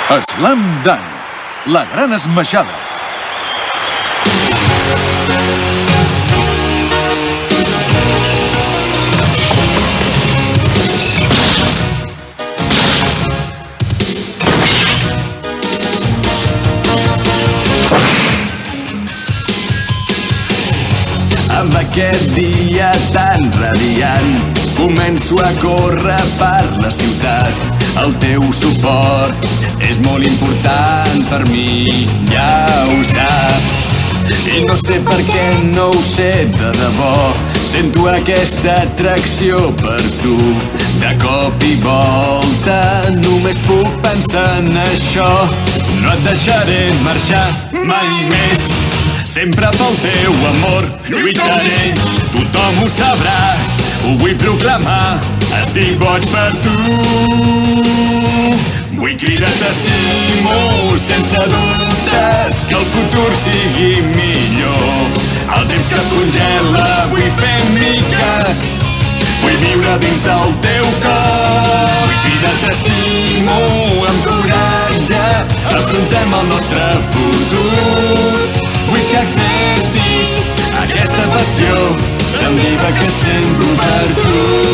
Slam Dunk, la gran esmaixada. Amb aquest dia tan radiant començo a córrer per la ciutat. El teu suport és molt important per mi, ja ho saps. I no sé per què, no ho sé de debò, sento aquesta atracció per tu. De cop i volta només puc pensar en això. No et deixaré marxar mai més. Sempre pel teu amor lluitaré, tothom ho sabrà, ho vull proclamar, estic boig per tu. Vull cridar t'estimo sense dubtes, que el futur sigui millor. El temps que es congela vull fer miques, vull viure dins del teu cor. Vull cridar t'estimo amb coratge, afrontem el nostre futur. Vull que acceptis aquesta passió tan viva que sento per tu.